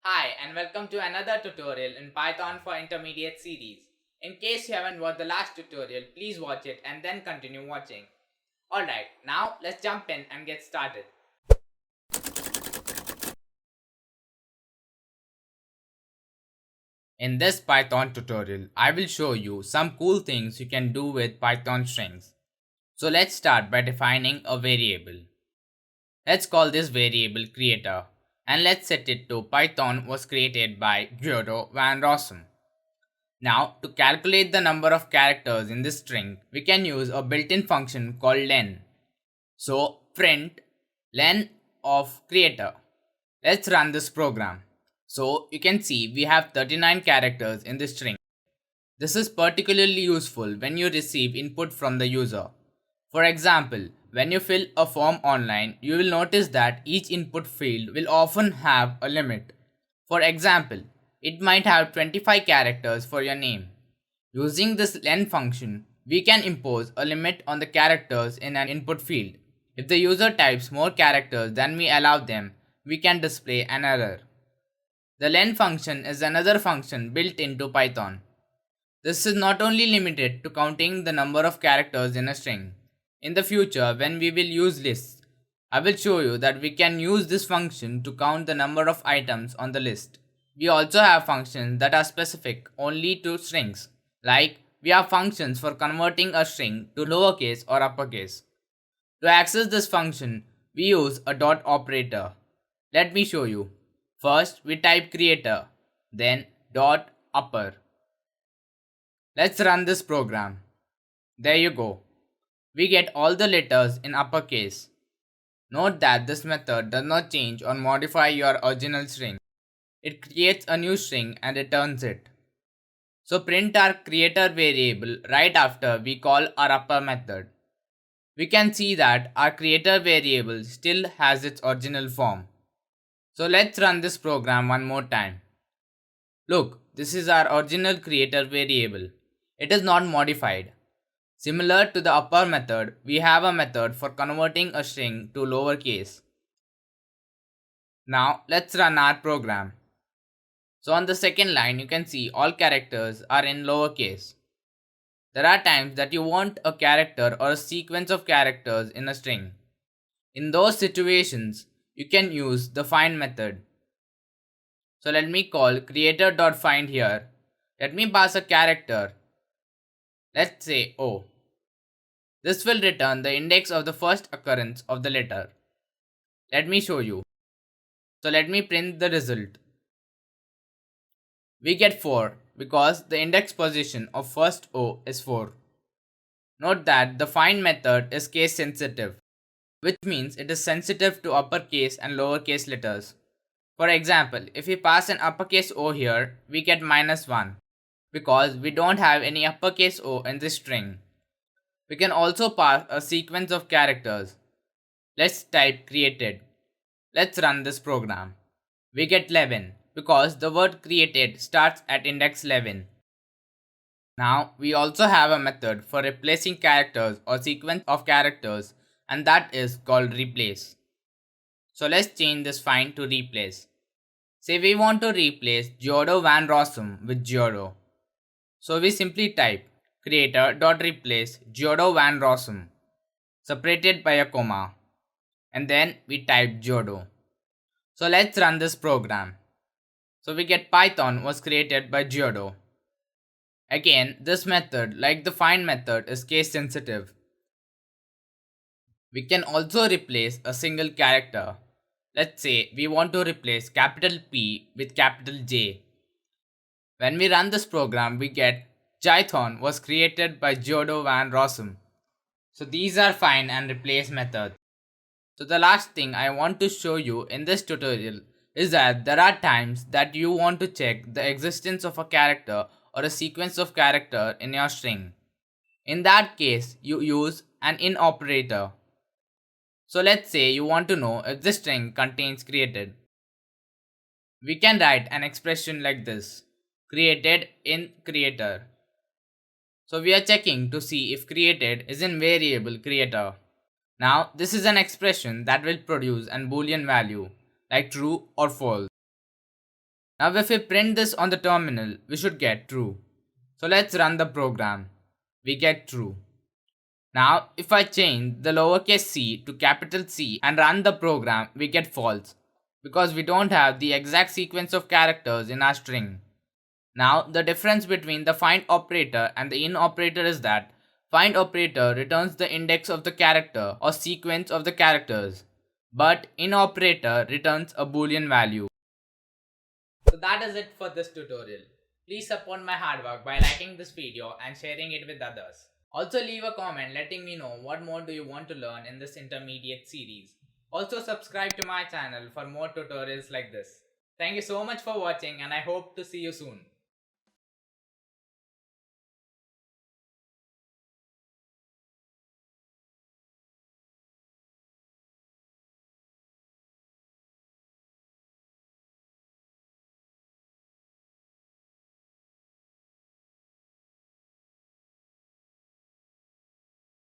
Hi and welcome to another tutorial in Python for Intermediate series. In case you haven't watched the last tutorial, please watch it and then continue watching. Alright, now let's jump in and get started. In this Python tutorial, I will show you some cool things you can do with Python strings. So let's start by defining a variable. Let's call this variable creator and let's set it to Python was created by Guido van Rossum. Now, to calculate the number of characters in this string, we can use a built-in function called len. So, print len of creator. Let's run this program. So, you can see we have 39 characters in this string. This is particularly useful when you receive input from the user. For example, when you fill a form online, you will notice that each input field will often have a limit. For example, it might have 25 characters for your name. Using this len function, we can impose a limit on the characters in an input field. If the user types more characters than we allow them, we can display an error. The len function is another function built into Python. This is not only limited to counting the number of characters in a string. In the future, when we will use lists, I will show you that we can use this function to count the number of items on the list. We also have functions that are specific only to strings, like we have functions for converting a string to lowercase or uppercase. To access this function, we use a dot operator. Let me show you. First, we type creator, then dot upper. Let's run this program. There you go. We get all the letters in uppercase. Note that this method does not change or modify your original string. It creates a new string and returns it. So print our creator variable right after we call our upper method. We can see that our creator variable still has its original form. So let's run this program one more time. Look, this is our original creator variable. It is not modified. Similar to the upper method, we have a method for converting a string to lowercase. Now let's run our program. So on the second line you can see all characters are in lowercase. There are times that you want a character or a sequence of characters in a string. In those situations, you can use the find method. So let me call creator.find here. Let me pass a character. Let's say O. This will return the index of the first occurrence of the letter. Let me show you. So let me print the result. We get 4 because the index position of first O is 4. Note that the find method is case sensitive, which means it is sensitive to uppercase and lowercase letters. For example, if we pass an uppercase O here, we get -1 because we don't have any uppercase O in this string. We can also pass a sequence of characters. Let's type created. Let's run this program. We get 11 because the word created starts at index 11. Now we also have a method for replacing characters or sequence of characters, and that is called replace. So let's change this find to replace. Say we want to replace Giodo van Rossum with Giodo. So we simply type creator.replace Giodo van Rossum separated by a comma, and then we type Giodo. So let's run this program. So we get Python was created by Giodo. Again, this method, like the find method, is case sensitive. We can also replace a single character. Let's say we want to replace capital P with capital J. When we run this program, we get Jython was created by Giodo van Rossum. So these are find and replace methods. So the last thing I want to show you in this tutorial is that there are times that you want to check the existence of a character or a sequence of character in your string. In that case, you use an in operator. So let's say you want to know if the string contains created. We can write an expression like this: created in creator. So we are checking to see if created is in variable creator. Now this is an expression that will produce an boolean value like true or false. Now if we print this on the terminal, we should get true. So let's run the program. We get true. Now if I change the lowercase c to capital C and run the program, we get false because we don't have the exact sequence of characters in our string. Now the difference between the find operator and the in operator is that find operator returns the index of the character or sequence of the characters, but in operator returns a boolean value. So that is it for this tutorial. Please support my hard work by liking this video and sharing it with others. Also leave a comment letting me know what more do you want to learn in this intermediate series. Also subscribe to my channel for more tutorials like this. Thank you so much for watching and I hope to see you soon.